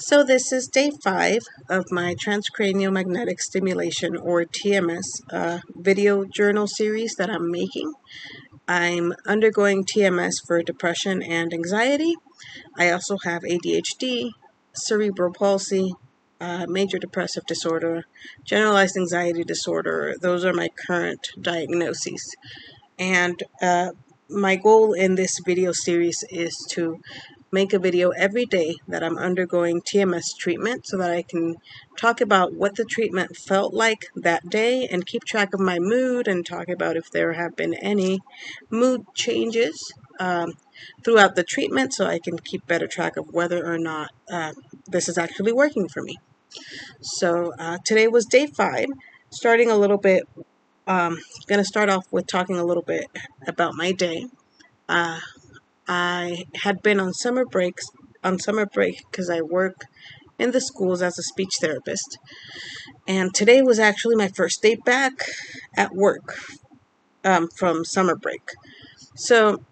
So this is day 5 of my transcranial magnetic stimulation, or TMS, video journal series that I'm making. I'm undergoing TMS for depression and anxiety. I also have ADHD, cerebral palsy, major depressive disorder, generalized anxiety disorder. Those are my current diagnoses. And my goal in this video series is to make a video every day that I'm undergoing TMS treatment so that I can talk about what the treatment felt like that day and keep track of my mood and talk about if there have been any mood changes throughout the treatment so I can keep better track of whether or not this is actually working for me. So today was day 5, starting a little bit. Going to start off with talking a little bit about my day. I had been on summer break because I work in the schools as a speech therapist. And today was actually my first day back at work from summer break. So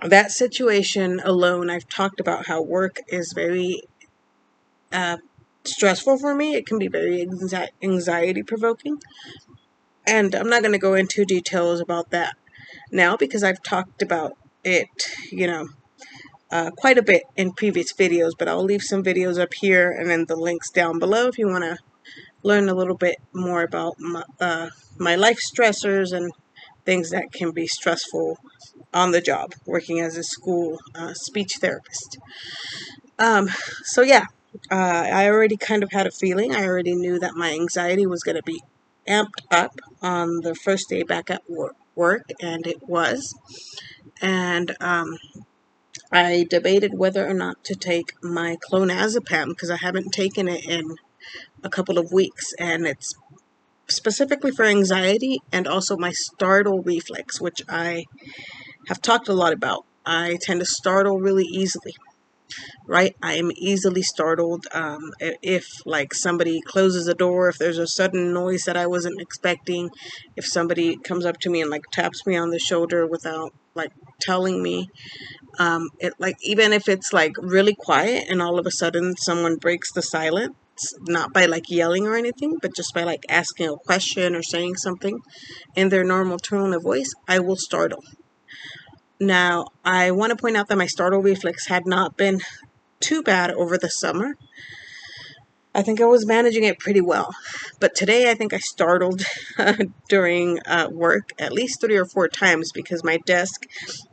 that situation alone, I've talked about how work is very stressful for me. It can be very anxiety provoking. And I'm not going to go into details about that now because I've talked about it, quite a bit in previous videos, but I'll leave some videos up here and then the links down below if you want to learn a little bit more about my life stressors and things that can be stressful on the job working as a school speech therapist. So yeah, I already kind of had a feeling. I already knew that my anxiety was going to be amped up on the first day back at work, and it was. And I debated whether or not to take my clonazepam because I haven't taken it in a couple of weeks, and it's specifically for anxiety and also my startle reflex, which I have talked a lot about. I tend to startle really easily, right? I am easily startled if like somebody closes a door, if there's a sudden noise that I wasn't expecting, if somebody comes up to me and like taps me on the shoulder without like telling me. It like even if it's like really quiet and all of a sudden someone breaks the silence, not by like yelling or anything, but just by like asking a question or saying something in their normal tone of voice, I will startle. Now, I want to point out that my startle reflex had not been too bad over the summer. I think I was managing it pretty well. But today I think I startled during work at least 3 or 4 times because my desk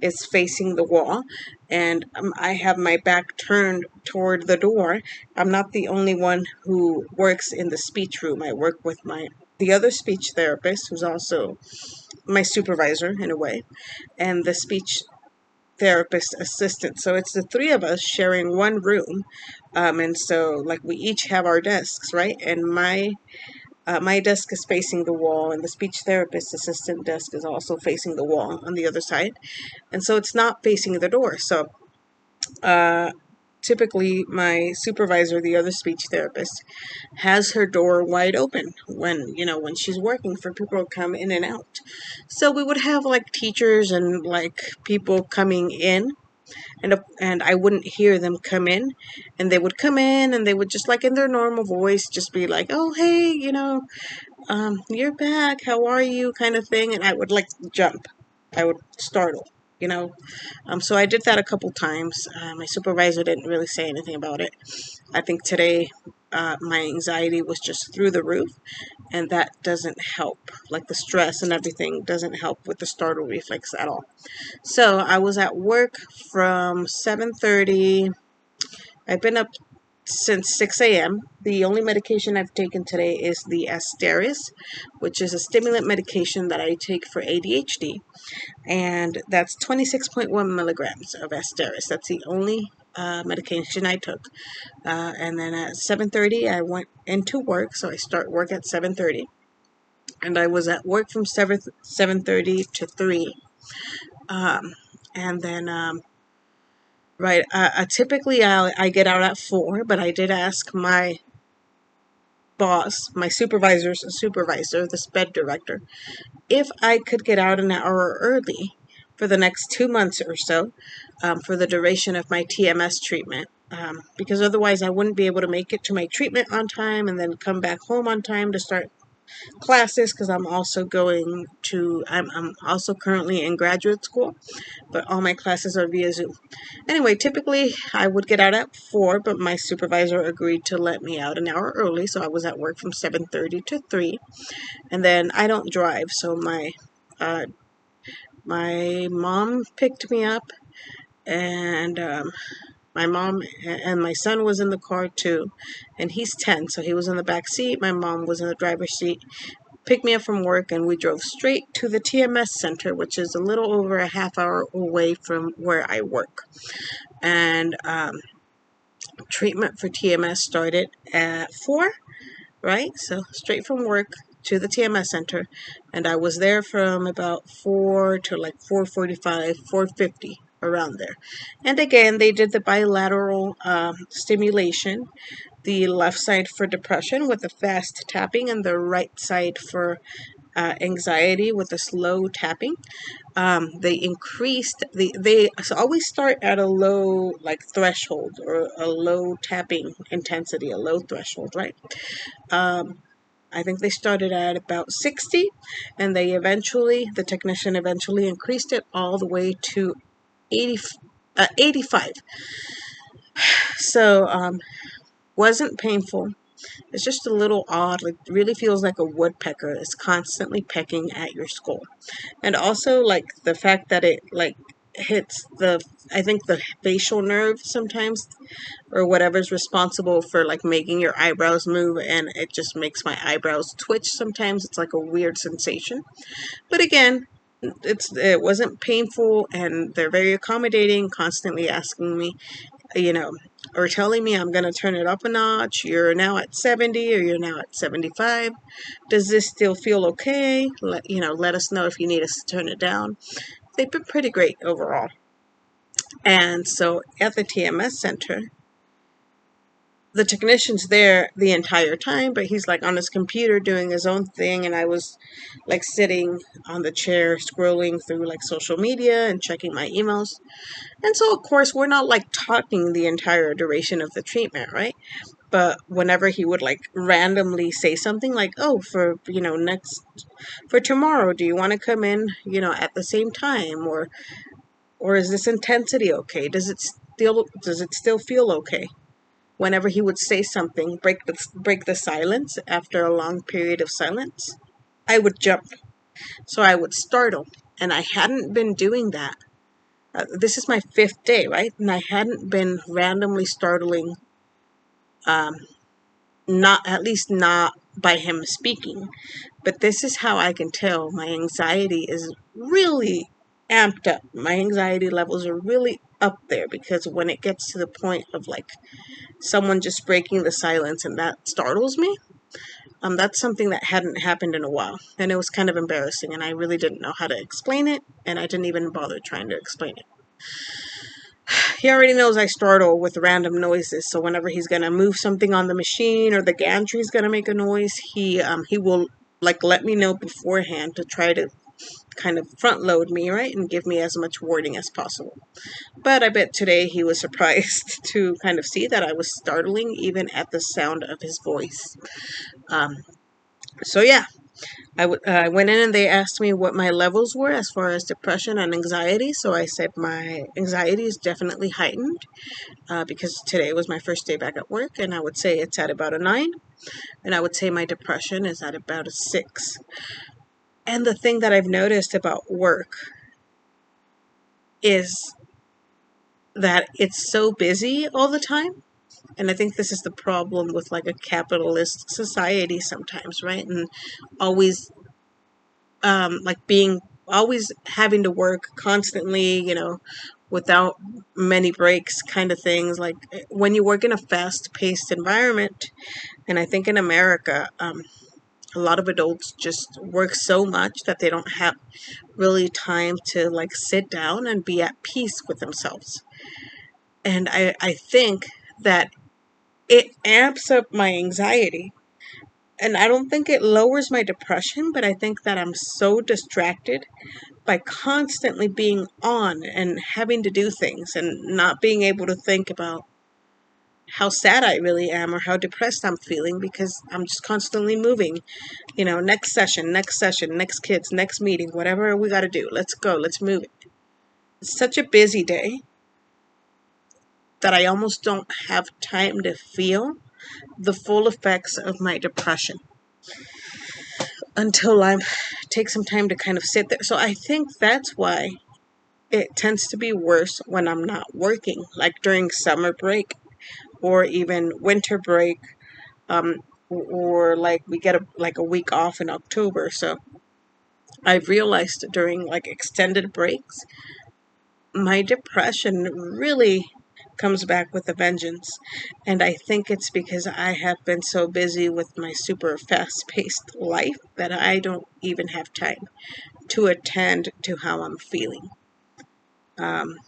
is facing the wall and I have my back turned toward the door. I'm not the only one who works in the speech room. I work with the other speech therapist, who's also my supervisor in a way, and the speech therapist assistant. So it's the 3 of us sharing one room. And so like we each have our desks, right? And my desk is facing the wall, and the speech therapist assistant desk is also facing the wall on the other side. And so it's not facing the door. So typically my supervisor, the other speech therapist, has her door wide open when she's working for people to come in and out. So we would have like teachers and like people coming in, and I wouldn't hear them come in, and they would come in and they would just like in their normal voice just be like, oh hey, you're back, how are you, kind of thing, and I would like jump, I would startle, you know. So I did that a couple times. My supervisor didn't really say anything about it. I think today my anxiety was just through the roof, and that doesn't help. Like the stress and everything doesn't help with the startle reflex at all. So I was at work from 7:30. I've been up since 6 a.m. The only medication I've taken today is the azstarys, which is a stimulant medication that I take for ADHD. And that's 26.1 milligrams of azstarys. That's the only medication I took. And then at 7:30, I went into work. So I start work at 7:30. And I was at work from 7:30 to 3. And then right. Typically, I get out at 4, but I did ask my boss, my supervisor's supervisor, the sped director, if I could get out an hour early for the next 2 months or so, for the duration of my TMS treatment. because otherwise I wouldn't be able to make it to my treatment on time and then come back home on time to start classes, because I'm also I'm also currently in graduate school, but all my classes are via Zoom. Anyway, typically I would get out at 4, but my supervisor agreed to let me out an hour early, so I was at work from 7:30 to 3. And then I don't drive, so uh, my mom picked me up, and my mom and my son was in the car too, and he's 10, so he was in the back seat. My mom was in the driver's seat. Picked me up from work, and we drove straight to the TMS center, which is a little over a half hour away from where I work. And treatment for TMS started at 4, right? So straight from work to the TMS center, and I was there from about 4 to like 4:45, 4:50, around there. And again, they did the bilateral stimulation, the left side for depression with the fast tapping, and the right side for anxiety with the slow tapping. They increased they always start at a low like threshold, or a low tapping intensity, a low threshold, right? I think they started at about 60, and the technician eventually increased it all the way to 80, 85. So, wasn't painful. It's just a little odd. Like, really feels like a woodpecker is constantly pecking at your skull. And also, like, the fact that it, like, hits I think the facial nerve sometimes, or whatever's responsible for, like, making your eyebrows move, and it just makes my eyebrows twitch sometimes. It's like a weird sensation. But again, it wasn't painful, and they're very accommodating, constantly asking me, you know, or telling me I'm going to turn it up a notch. You're now at 70, or you're now at 75. Does this still feel okay? Let us know if you need us to turn it down. They've been pretty great overall. And so at the TMS center, the technician's there the entire time, but he's like on his computer doing his own thing, and I was like sitting on the chair scrolling through like social media and checking my emails. And so of course we're not like talking the entire duration of the treatment, right? But whenever he would like randomly say something like, "Oh, for tomorrow, do you want to come in, at the same time, or is this intensity okay? Does it still feel okay?" Whenever he would say something, break the silence after a long period of silence, I would jump. So I would startle, and I hadn't been doing that. This is my 5th day, right? And I hadn't been randomly startling, not at least not by him speaking. But this is how I can tell my anxiety is really amped up. My anxiety levels are really up there, because when it gets to the point of like someone just breaking the silence and that startles me, that's something that hadn't happened in a while, and it was kind of embarrassing, and I really didn't know how to explain it, and I didn't even bother trying to explain it. He already knows I startle with random noises, so whenever he's gonna move something on the machine, or the gantry's gonna make a noise, he will like let me know beforehand to try to kind of front load me, right, and give me as much warning as possible. But I bet today he was surprised to kind of see that I was startling even at the sound of his voice. So yeah, I went in and they asked me what my levels were as far as depression and anxiety. So I said my anxiety is definitely heightened, because today was my first day back at work, and I would say it's at about a 9. And I would say my depression is at about a 6. And the thing that I've noticed about work is that it's so busy all the time. And I think this is the problem with like a capitalist society sometimes, right? And always like being always having to work constantly, without many breaks, kind of things. Like when you work in a fast-paced environment, and I think in America, a lot of adults just work so much that they don't have really time to like sit down and be at peace with themselves. And I think that it amps up my anxiety. And I don't think it lowers my depression, but I think that I'm so distracted by constantly being on and having to do things and not being able to think about how sad I really am or how depressed I'm feeling because I'm just constantly moving. You know, next session, next kids, next meeting, whatever we got to do. Let's go. Let's move it. It's such a busy day that I almost don't have time to feel the full effects of my depression until I take some time to kind of sit there. So I think that's why it tends to be worse when I'm not working, like during summer break or even winter break, or like we get a week off in October. So I've realized during like extended breaks, my depression really comes back with a vengeance. And I think it's because I have been so busy with my super fast paced life that I don't even have time to attend to how I'm feeling. Um,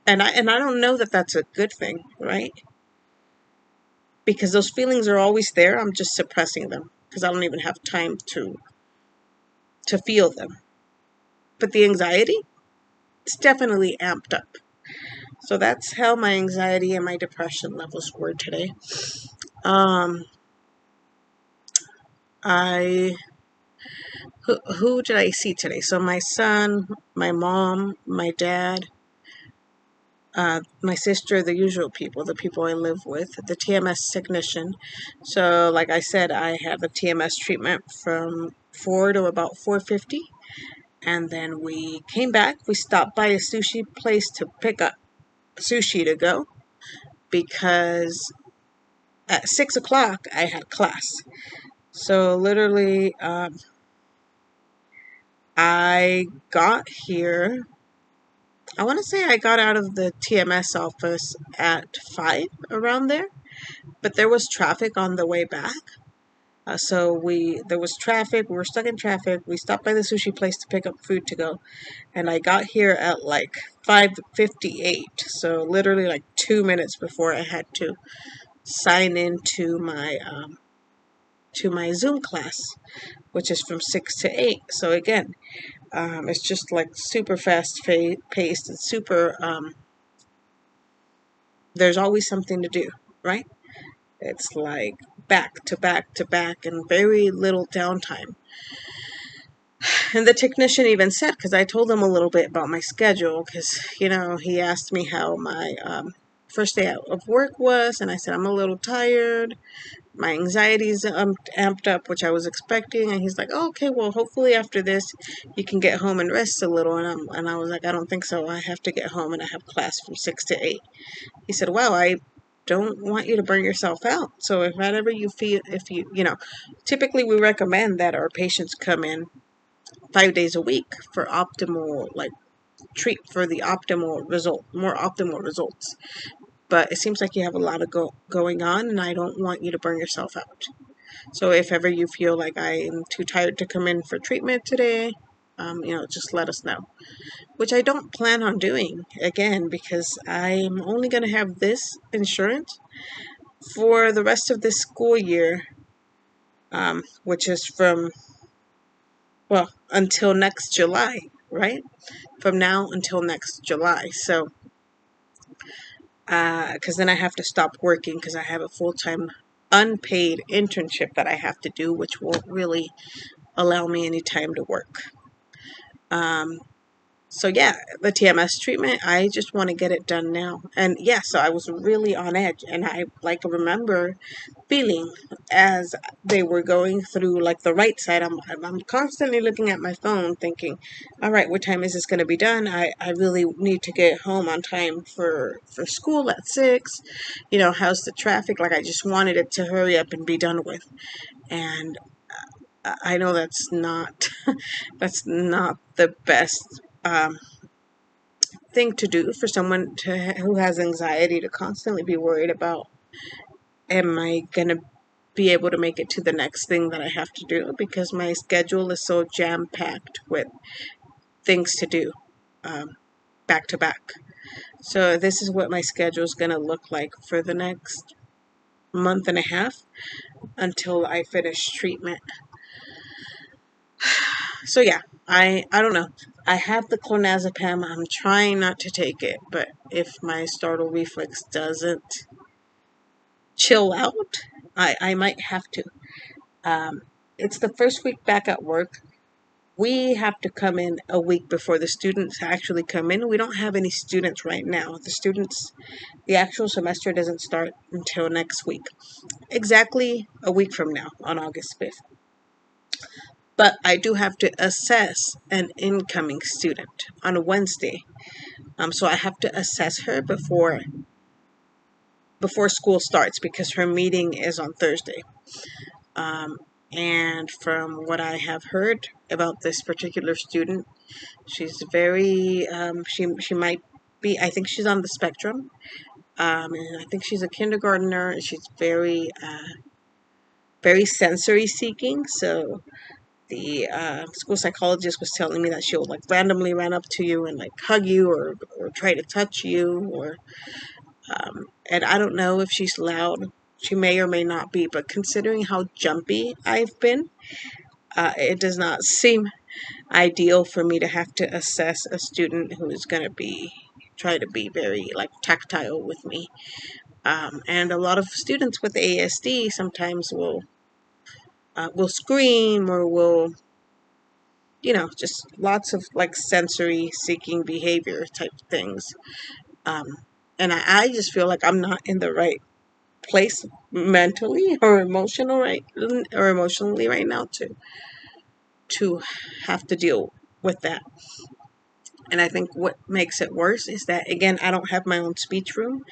and I don't know that that's a good thing, right? Because those feelings are always there. I'm just suppressing them because I don't even have time to feel them. But the anxiety, it's definitely amped up. So that's how my anxiety and my depression levels were today. Um, I who did I see today? So my son, my mom, my dad, my sister, the usual people, the people I live with, the TMS technician. So like I said, I have the TMS treatment from 4 to about 4:50, and then we came back. We stopped by a sushi place to pick up sushi to go because at 6 o'clock I had class. So literally, I got here. I want to say I got out of the TMS office at 5 around there, but there was traffic on the way back. So there was traffic. We were stuck in traffic. We stopped by the sushi place to pick up food to go, and I got here at like 5:58. So literally like 2 minutes before I had to sign into my Zoom class, which is from 6 to 8. So again, it's just like super fast paced and super. There's always something to do, right? It's like back to back to back and very little downtime. And the technician even said, because I told him a little bit about my schedule, because, he asked me how my first day of work was, and I said, I'm a little tired. My anxiety's amped up, which I was expecting. And he's like, oh, okay, well, hopefully after this, you can get home and rest a little. And I was like, I don't think so. I have to get home, and I have class from 6 to 8. He said, wow, I don't want you to burn yourself out. So if whatever you feel, if typically we recommend that our patients come in 5 days a week for optimal, like, treat for the optimal result, more optimal results. But it seems like you have a lot of going on, and I don't want you to burn yourself out. So if ever you feel like I'm too tired to come in for treatment today, just let us know. Which I don't plan on doing, again, because I'm only going to have this insurance for the rest of this school year, which is until next July, right? From now until next July. So, because then I have to stop working because I have a full-time unpaid internship that I have to do, which won't really allow me any time to work. So yeah, the TMS treatment, I just want to get it done now. And yeah, so I was really on edge, and I remember feeling as they were going through like the right side. I'm constantly looking at my phone thinking, all right, what time is this going to be done? I really need to get home on time for school at 6. How's the traffic? Like, I just wanted it to hurry up and be done with. And I know that's not that's not the best thing to do for someone who has anxiety, to constantly be worried about, am I going to be able to make it to the next thing that I have to do, because my schedule is so jam-packed with things to do, back to back. So this is what my schedule is going to look like for the next month and a half until I finish treatment. So yeah, I don't know. I have the clonazepam. I'm trying not to take it, but if my startle reflex doesn't chill out, I might have to. Um, it's the first week back at work. We have to come in a week before the students actually come in. We don't have any students right now. The actual semester doesn't start until next week, exactly a week from now on August 5th. But I do have to assess an incoming student on a Wednesday. So I have to assess her before school starts because her meeting is on Thursday. Um, and from what I have heard about this particular student, she's very she might be. I think she's on the spectrum. And I think she's a kindergartner. And she's very sensory seeking. So the school psychologist was telling me that she'll like randomly run up to you and like hug you or try to touch you or and I don't know if she's loud. She may or may not be, but considering how jumpy I've been, it does not seem ideal for me to have to assess a student who is going to be try to be very like tactile with me. And a lot of students with ASD sometimes will scream or will just lots of like sensory seeking behavior type things. Um, and I just feel like I'm not in the right place mentally or emotionally right now to have to deal with that. And I think what makes it worse is that again I don't have my own speech room.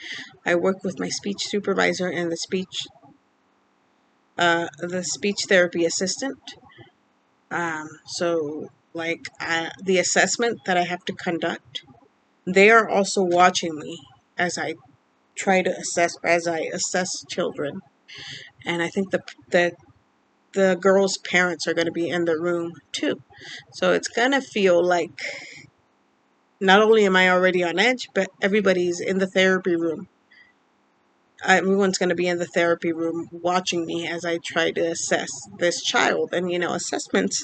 I work with my speech supervisor and the speech therapy assistant. So like the assessment that I have to conduct, they are also watching me as I as I assess children. And I think the girls' parents are going to be in the room too. So it's going to feel like not only am I already on edge, but everybody's in the therapy room. Everyone's going to be in the therapy room watching me as I try to assess this child. And, assessments,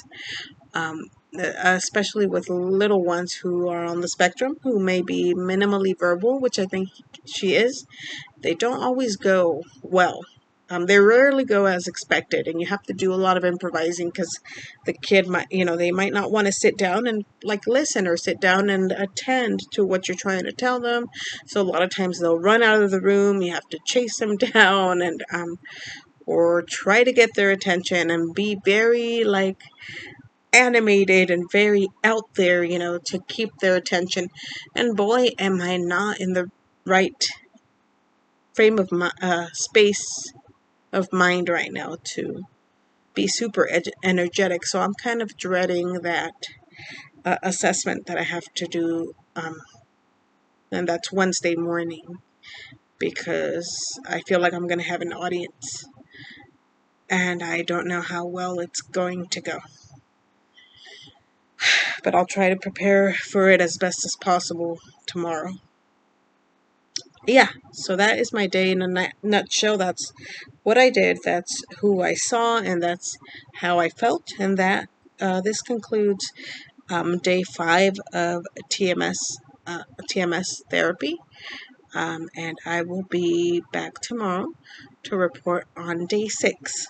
um, especially with little ones who are on the spectrum, who may be minimally verbal, which I think she is, they don't always go well. They rarely go as expected, and you have to do a lot of improvising because the kid they might not want to sit down and like listen or sit down and attend to what you're trying to tell them. So a lot of times they'll run out of the room. You have to chase them down and or try to get their attention and be very like animated and very out there, to keep their attention. And boy, am I not in the right frame of my space of mind right now to be super energetic. So I'm kind of dreading that assessment that I have to do, and that's Wednesday morning because I feel like I'm going to have an audience, and I don't know how well it's going to go. But I'll try to prepare for it as best as possible tomorrow. Yeah, so that is my day in a nutshell. That's what I did, that's who I saw, and that's how I felt. And that this concludes day 5 of TMS therapy. And I will be back tomorrow to report on day 6.